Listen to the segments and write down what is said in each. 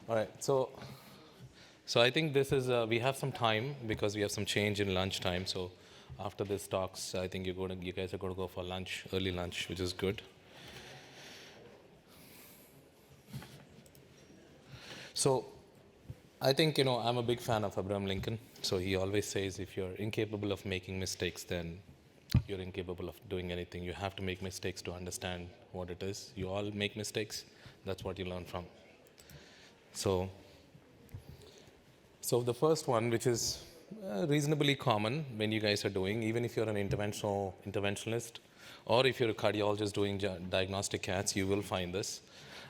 All right. So I think this is we have some time because we have some change in lunch time. So after this talks, I think you guys are going to go for lunch, early lunch, which is good. So I think I'm a big fan of Abraham Lincoln. So he always says, if you're incapable of making mistakes, then you're incapable of doing anything. You have to make mistakes to understand what it is. You all make mistakes. That's what you learn from. So So the first one, which is reasonably common when you guys are doing, even if you're an interventionalist, or if you're a cardiologist doing diagnostic cats, you will find this.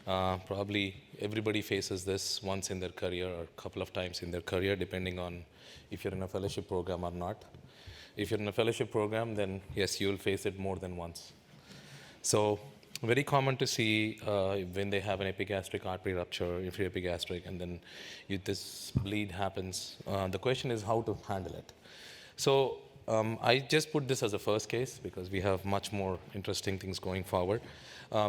Probably everybody faces this once in their career or a couple of times in their career, depending on if you're in a fellowship program or not. If you're in a fellowship program, then yes, you'll face it more than once. So very common to see when they have an epigastric artery rupture, infraepigastric, and then this bleed happens. The question is how to handle it. So I just put this as a first case because we have much more interesting things going forward.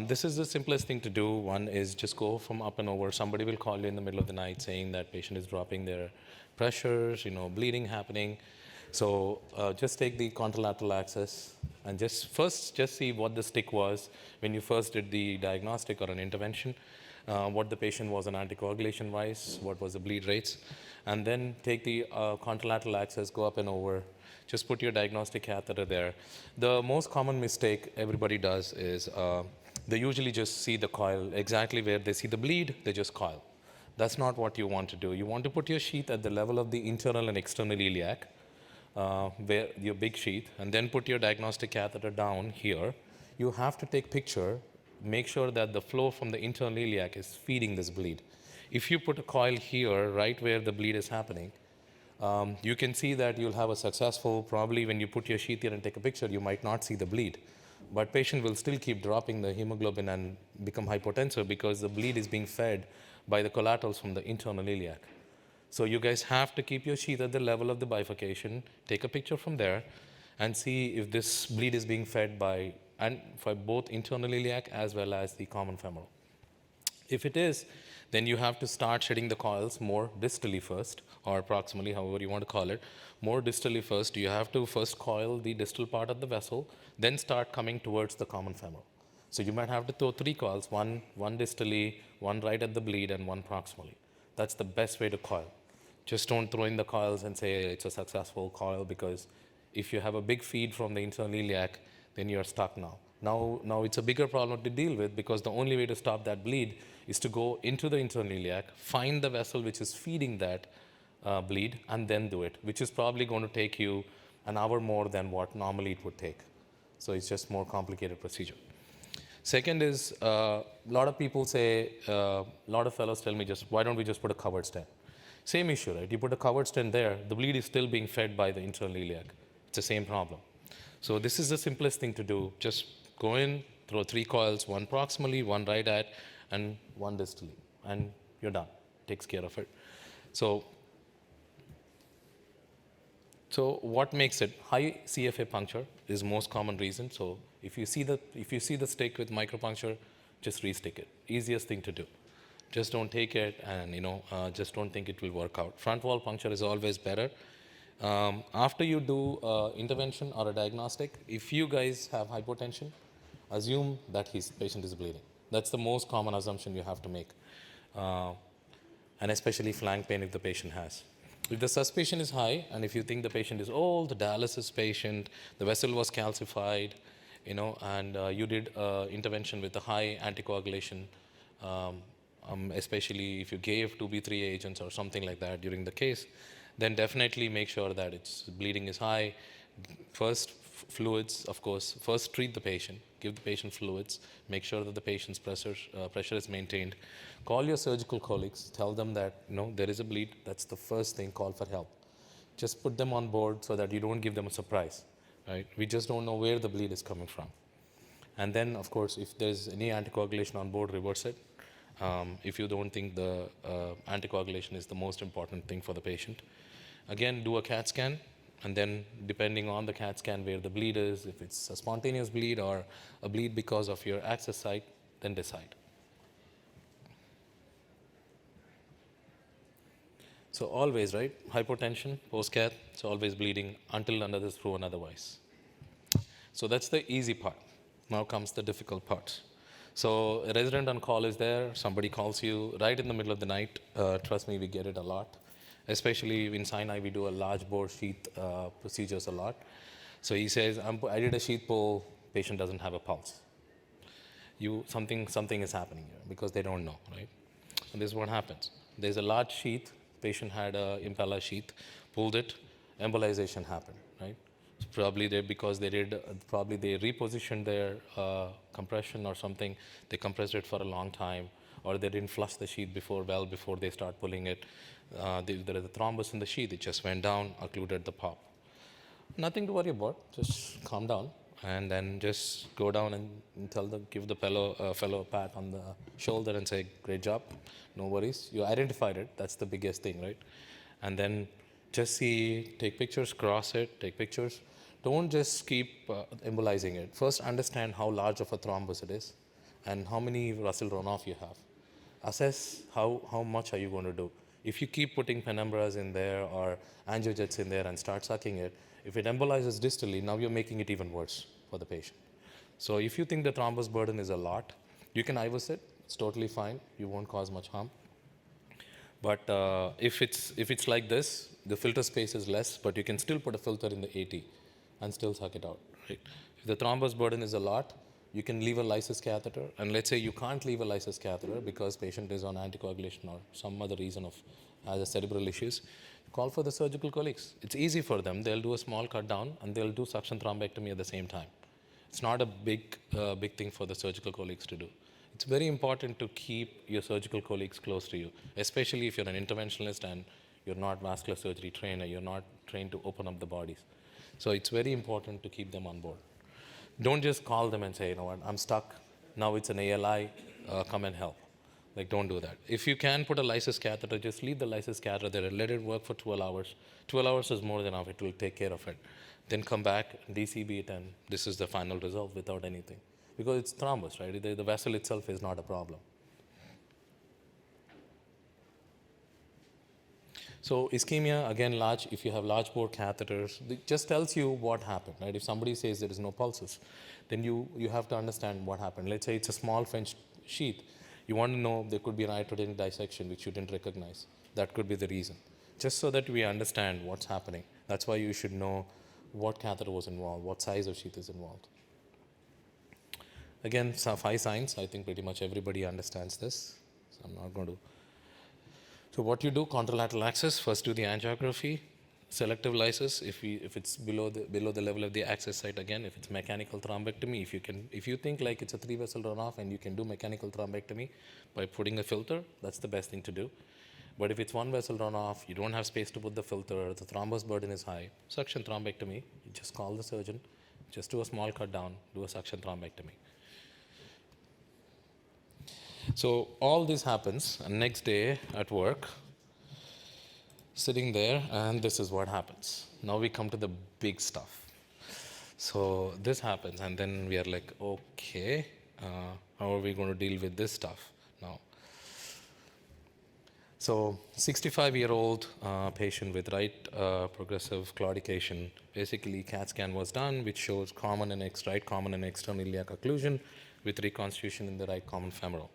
This is the simplest thing to do. One is just go from up and over. Somebody will call you in the middle of the night saying that patient is dropping their pressures, bleeding happening. So just take the contralateral axis and just see what the stick was when you first did the diagnostic or an intervention, what the patient was on anticoagulation wise, what was the bleed rates, and then take the contralateral axis, go up and over, just put your diagnostic catheter there. The most common mistake everybody does is they usually just see the coil exactly where they see the bleed, they just coil. That's not what you want to do. You want to put your sheath at the level of the internal and external iliac, where your big sheath, and then put your diagnostic catheter down here. You have to take picture, make sure that the flow from the internal iliac is feeding this bleed. If you put a coil here, right where the bleed is happening, you can see that you'll have a successful, probably when you put your sheath here and take a picture, you might not see the bleed. But patient will still keep dropping the hemoglobin and become hypotensive because the bleed is being fed by the collaterals from the internal iliac. So you guys have to keep your sheath at the level of the bifurcation, take a picture from there, and see if this bleed is being fed by both internal iliac as well as the common femoral. If it is, then you have to start shedding the coils more distally first, or proximally, however you want to call it, more distally first. You have to first coil the distal part of the vessel, then start coming towards the common femoral. So you might have to throw 3 coils, one distally, one right at the bleed, and one proximally. That's the best way to coil. Just don't throw in the coils and say it's a successful coil, because if you have a big feed from the internal iliac, then you're stuck now. Now it's a bigger problem to deal with, because the only way to stop that bleed is to go into the internal iliac, find the vessel which is feeding that bleed, and then do it, which is probably going to take you an hour more than what normally it would take. So it's just more complicated procedure. Second is, a lot of people say, a lot of fellows tell me, why don't we just put a covered stent? Same issue, right? You put a covered stent there, the bleed is still being fed by the internal iliac. It's the same problem. So this is the simplest thing to do. Just go in, throw 3 coils, one proximally, one right at, and one distally, and you're done. Takes care of it. So what makes it? High CFA puncture is most common reason. So if you see the stick with micropuncture, just restick it. Easiest thing to do. Just don't take it, and just don't think it will work out. Front wall puncture is always better. After you do intervention or a diagnostic, if you guys have hypotension, assume that his patient is bleeding. That's the most common assumption you have to make, and especially flank pain if the patient has. If the suspicion is high, and if you think the patient is old, the dialysis patient, the vessel was calcified, and you did intervention with a high anticoagulation, especially if you gave 2B3 agents or something like that during the case, then definitely make sure that its bleeding is high. First, fluids, of course. First, treat the patient. Give the patient fluids. Make sure that the patient's pressure is maintained. Call your surgical colleagues. Tell them that there is a bleed. That's the first thing. Call for help. Just put them on board so that you don't give them a surprise. Right? We just don't know where the bleed is coming from. And then, of course, if there's any anticoagulation on board, reverse it. If you don't think the anticoagulation is the most important thing for the patient. Again, do a CAT scan, and then depending on the CAT scan where the bleed is, if it's a spontaneous bleed or a bleed because of your access site, then decide. So always, right? Hypotension, post-cath, it's always bleeding until under is proven otherwise. So that's the easy part. Now comes the difficult part. So a resident on call is there. Somebody calls you right in the middle of the night. Trust me, we get it a lot. Especially in Sinai, we do a large bore sheath procedures a lot. So he says, I did a sheath pull, patient doesn't have a pulse. Something is happening here because they don't know, right? And this is what happens. There's a large sheath, patient had a impella sheath, pulled it, embolization happened, right? So probably they repositioned their compression or something. They compressed it for a long time, or they didn't flush the sheath before they start pulling it. There is a thrombus in the sheath. It just went down, occluded the pop. Nothing to worry about. Just calm down and then just go down and give the fellow a pat on the shoulder and say, "Great job, no worries. You identified it. That's the biggest thing, right?" And then just take pictures, cross it, take pictures. Don't just keep embolizing it. First, understand how large of a thrombus it is and how many vessel runoff you have. Assess how much are you going to do. If you keep putting penumbras in there or angiojets in there and start sucking it, if it embolizes distally, now you're making it even worse for the patient. So if you think the thrombus burden is a lot, you can IVUS it. It's totally fine. You won't cause much harm. But if it's like this, the filter space is less, but you can still put a filter in the AT and still suck it out. Right? If the thrombus burden is a lot, you can leave a lysis catheter. And let's say you can't leave a lysis catheter because patient is on anticoagulation or some other reason has cerebral issues. Call for the surgical colleagues. It's easy for them. They'll do a small cut down and they'll do suction thrombectomy at the same time. It's not a big thing for the surgical colleagues to do. It's very important to keep your surgical colleagues close to you, especially if you're an interventionalist and you're not vascular surgery trained or you're not trained to open up the bodies. So it's very important to keep them on board. Don't just call them and say, you know what, I'm stuck. Now it's an ALI, come and help. Like, don't do that. If you can put a lysis catheter, just leave the lysis catheter there and let it work for 12 hours. 12 hours is more than enough. It will take care of it. Then come back, DCB it, and this is the final result without anything. Because it's thrombus, right? The vessel itself is not a problem. So ischemia, again, large. If you have large bore catheters, it just tells you what happened, right? If somebody says there is no pulses, then you have to understand what happened. Let's say it's a small French sheath. You want to know there could be an iatrogenic dissection which you didn't recognize. That could be the reason. Just so that we understand what's happening. That's why you should know what catheter was involved, what size of sheath is involved. Again, 5 signs. I think pretty much everybody understands this. So I'm not going to. So what you do, contralateral access, first do the angiography, selective lysis, if it's below the level of the access site, again, if it's mechanical thrombectomy, if you think like it's a 3-vessel runoff and you can do mechanical thrombectomy by putting a filter, that's the best thing to do. But if it's 1-vessel runoff, you don't have space to put the filter, the thrombus burden is high, suction thrombectomy, you just call the surgeon, just do a small cut down, do a suction thrombectomy. So all this happens, and next day at work, sitting there, and this is what happens. Now we come to the big stuff. So this happens, and then we are like, okay, how are we going to deal with this stuff now? So 65-year-old patient with right progressive claudication, basically CAT scan was done, which shows right common and external iliac occlusion with reconstitution in the right common femoral.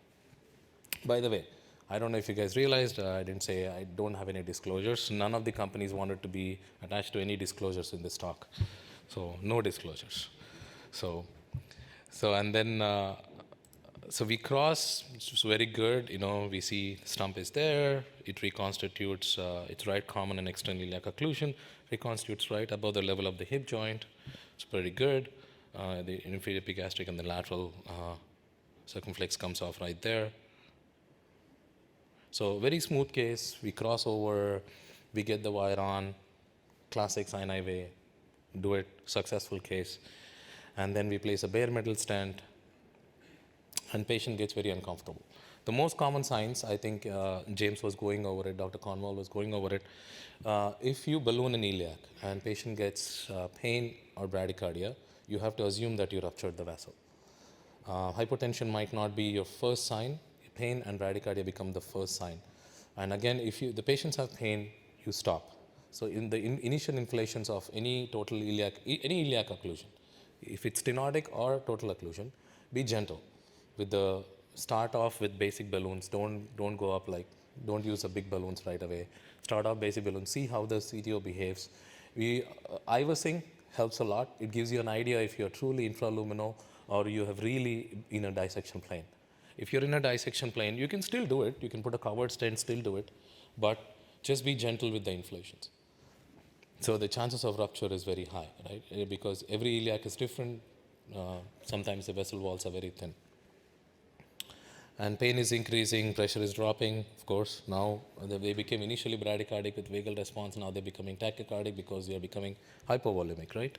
By the way, I don't know if you guys realized, I didn't say I don't have any disclosures. None of the companies wanted to be attached to any disclosures in this talk. So no disclosures. So we cross, it's very good. You know, we see the stump is there. It reconstitutes its right common and external iliac occlusion. Reconstitutes right above the level of the hip joint. It's pretty good. The inferior epigastric and the lateral circumflex comes off right there. So very smooth case, we cross over, we get the wire on, classic Sinai way, do it, successful case. And then we place a bare metal stent, and patient gets very uncomfortable. The most common signs, I think James was going over it, Dr. Cornwall was going over it. If you balloon an iliac and patient gets pain or bradycardia, you have to assume that you ruptured the vessel. Hypotension might not be your first sign. Pain and bradycardia become the first sign. And again, if the patients have pain, you stop. So in the initial inflations of any total iliac, any iliac occlusion, if it's stenotic or total occlusion, be gentle. With the start off with basic balloons. Don't go up like, don't use the big balloons right away. Start off basic balloons. See how the CTO behaves. Iversing helps a lot. It gives you an idea if you're truly infraluminal or you have really in a dissection plane. If you're in a dissection plane, you can still do it. You can put a covered stent, still do it, but just be gentle with the inflations. So the chances of rupture is very high, right? Because every iliac is different. Sometimes the vessel walls are very thin. And pain is increasing, pressure is dropping, of course. Now they became initially bradycardic with vagal response. Now they're becoming tachycardic because they are becoming hypovolemic, right?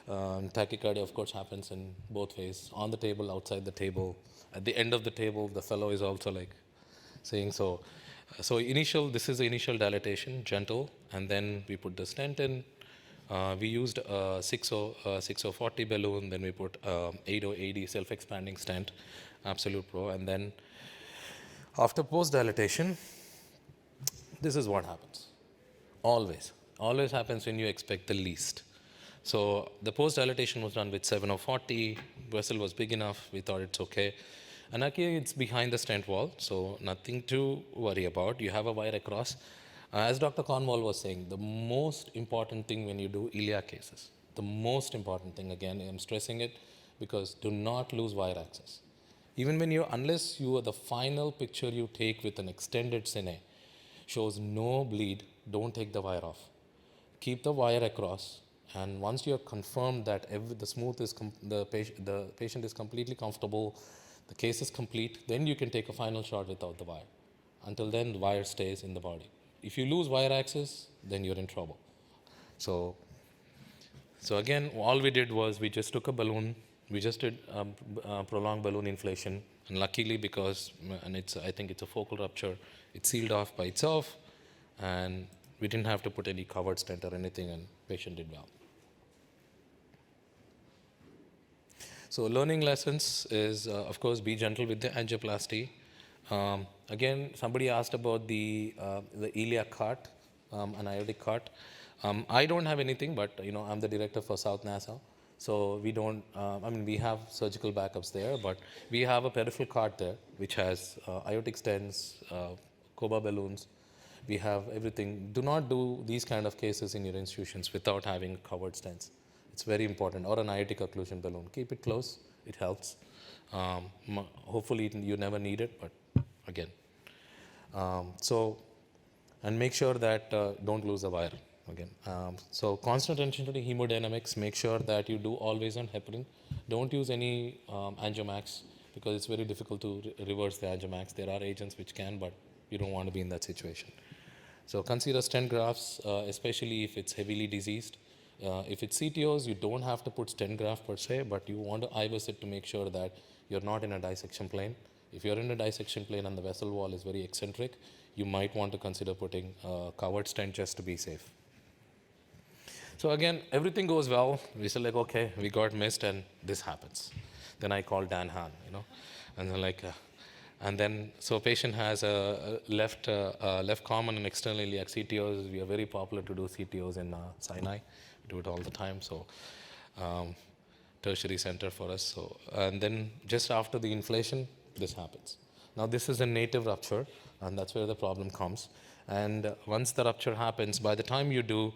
Tachycardia, of course, happens in both ways, on the table, outside the table. At the end of the table, the fellow is also like saying so. So this is the initial dilatation, gentle, and then we put the stent in. We used a 6040 balloon, then we put 8080 self-expanding stent, Absolute Pro, and then after post-dilatation, this is what happens. Always happens when you expect the least. So the post-dilatation was done with 7040, vessel was big enough, we thought it's okay. And again, it's behind the stent wall, so nothing to worry about. You have a wire across. As Dr. Cornwall was saying, the most important thing when you do iliac cases, the most important thing, again, I'm stressing it, because do not lose wire access. Even when unless you are the final picture you take with an extended cine shows no bleed, don't take the wire off. Keep the wire across, and once you are confirmed that the patient is completely comfortable, the case is complete, then you can take a final shot without the wire. Until then, the wire stays in the body. If you lose wire access, then you're in trouble. So again, all we did was we just took a balloon, we just did prolonged balloon inflation, and luckily I think it's a focal rupture, it sealed off by itself, and we didn't have to put any covered stent or anything, and patient did well. So learning lessons is, of course, be gentle with the angioplasty. Again, somebody asked about the iliac cart, an aortic cart. I don't have anything, but I'm the director for South NASA. So we don't, we have surgical backups there, but we have a peripheral cart there, which has aortic stents, COBA balloons. We have everything. Do not do these kind of cases in your institutions without having covered stents. It's very important. Or an aortic occlusion balloon. Keep it close. It helps. Hopefully you never need it, but again. And make sure that don't lose the wire again. So constant attention to the hemodynamics. Make sure that you do always on heparin. Don't use any angiomax because it's very difficult to reverse the angiomax. There are agents which can, but you don't want to be in that situation. So consider stent grafts, especially if it's heavily diseased. If it's CTOs, you don't have to put stent graft per se, but you want to IVUS it to make sure that you're not in a dissection plane. If you're in a dissection plane and the vessel wall is very eccentric, you might want to consider putting a covered stent just to be safe. So again, everything goes well. We say like, okay, we got missed and this happens. Then I call Dan Hahn, and they're like, and then, so patient has a left common and external iliac CTOs. We are very popular to do CTOs in Sinai. We do it all the time. So tertiary center for us. So, and then just after the inflation, this happens. Now this is a native rupture, and that's where the problem comes. And once the rupture happens, by the time you do,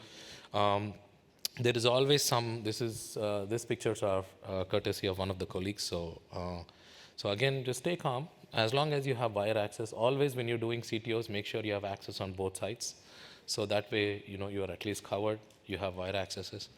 there is always these pictures are courtesy of one of the colleagues. So again, just stay calm. As long as you have wire access, always when you're doing CTOs, make sure you have access on both sides. So that way, you are at least covered, you have wire accesses.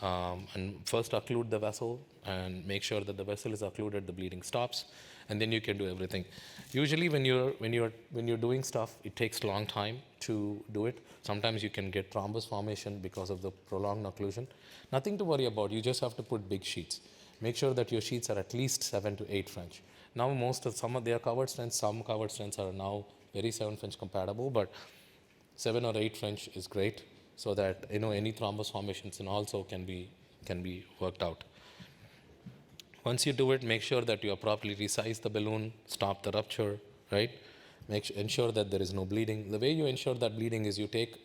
And first occlude the vessel and make sure that the vessel is occluded, the bleeding stops, and then you can do everything. Usually when you're doing stuff, it takes a long time to do it. Sometimes you can get thrombus formation because of the prolonged occlusion. Nothing to worry about, you just have to put big sheets. Make sure that your sheets are at least 7 to 8 French. Now they are covered stents, some covered stents are now very 7 French compatible, but 7 or 8 French is great so that any thrombus formations and also can be worked out. Once you do it, make sure that you are properly resize the balloon, stop the rupture, right? Ensure that there is no bleeding. The way you ensure that bleeding is you take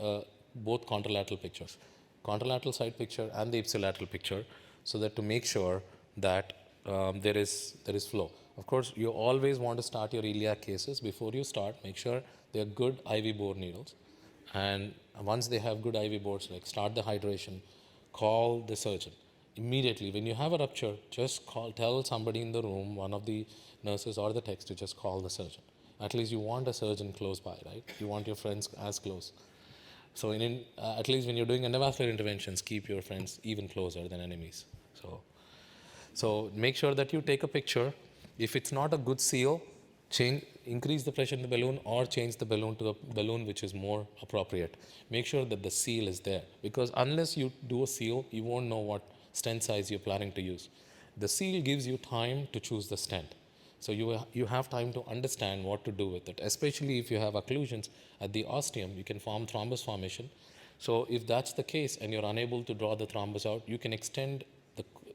both contralateral pictures, contralateral side picture and the ipsilateral picture, so that to make sure that there is flow. Of course, you always want to start your iliac cases before you start. Make sure they are good IV bore needles, and once they have good IV bores, like start the hydration, call the surgeon immediately. When you have a rupture, just tell somebody in the room, one of the nurses or the techs, to just call the surgeon. At least you want a surgeon close by, right? You want your friends as close. So at least when you're doing endovascular interventions, keep your friends even closer than enemies. So make sure that you take a picture. If it's not a good seal, increase the pressure in the balloon or change the balloon to a balloon which is more appropriate. Make sure that the seal is there, because unless you do a seal, you won't know what stent size you're planning to use. The seal gives you time to choose the stent. So you have time to understand what to do with it, especially if you have occlusions at the ostium, you can form thrombus formation. So if that's the case and you're unable to draw the thrombus out, you can extend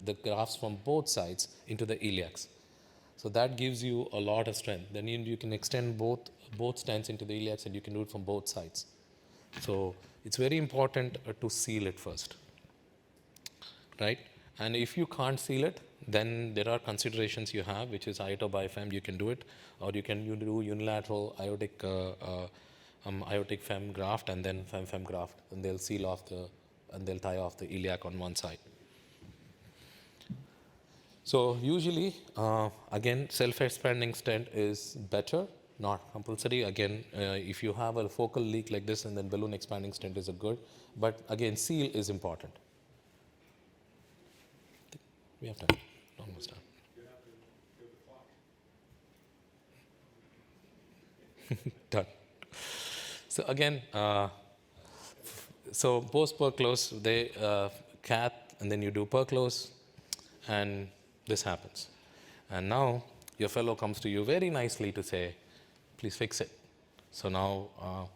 the grafts from both sides into the iliacs. So that gives you a lot of strength. Then you can extend both stents into the iliacs, and you can do it from both sides. So it's very important to seal it first, right? And if you can't seal it, then there are considerations you have, which is ioto bifem. You can do it, or you do unilateral aortic fem graft and then fem graft, and they'll seal off and they'll tie off the iliac on one side. So usually, again, self-expanding stent is better, not compulsory. Again, if you have a focal leak like this, and then balloon expanding stent is a good, but again, seal is important. We have time. Almost done. Done. So again, so post perclose, they cath, and then you do perclose, and this happens. And now your fellow comes to you very nicely to say, please fix it. So now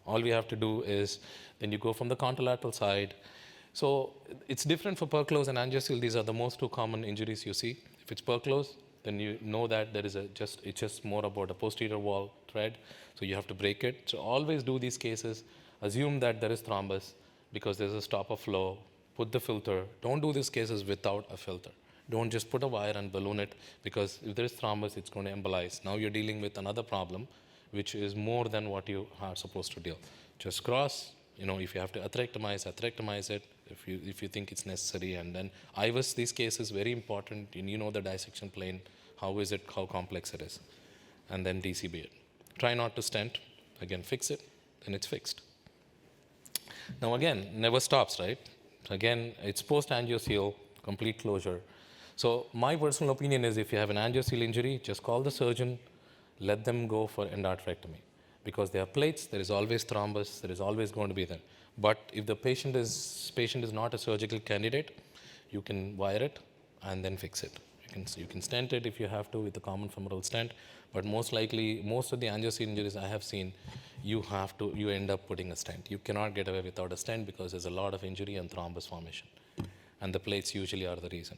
all we have to do is, then you go from the contralateral side. So it's different for perclose and angioceal. These are the most two common injuries you see. If it's perclose, then you know that there is it's just more about a posterior wall thread. So you have to break it. So always do these cases. Assume that there is thrombus because there's a stop of flow. Put the filter. Don't do these cases without a filter. Don't just put a wire and balloon it, because if there is thrombus, it's going to embolize. Now you're dealing with another problem, which is more than what you are supposed to deal. Just cross. If you have to atherectomize it, if you think it's necessary. And then IVUS, these cases, very important. You know the dissection plane, how is it, how complex it is. And then DCB it. Try not to stent. Again, fix it, then it's fixed. Now again, never stops, right? Again, it's post-angioceal, complete closure. So my personal opinion is, if you have an angioceal injury, just call the surgeon, let them go for endarterectomy. Because there are plates, there is always thrombus, there is always going to be there. But if the patient is not a surgical candidate, you can wire it and then fix it. You can stent it if you have to with a common femoral stent, but most likely, most of the angioceal injuries I have seen, you end up putting a stent. You cannot get away without a stent, because there's a lot of injury and thrombus formation. And the plates usually are the reason.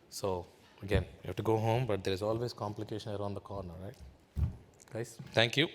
So again, you have to go home, but there is always complication around the corner, right? Guys, thank you.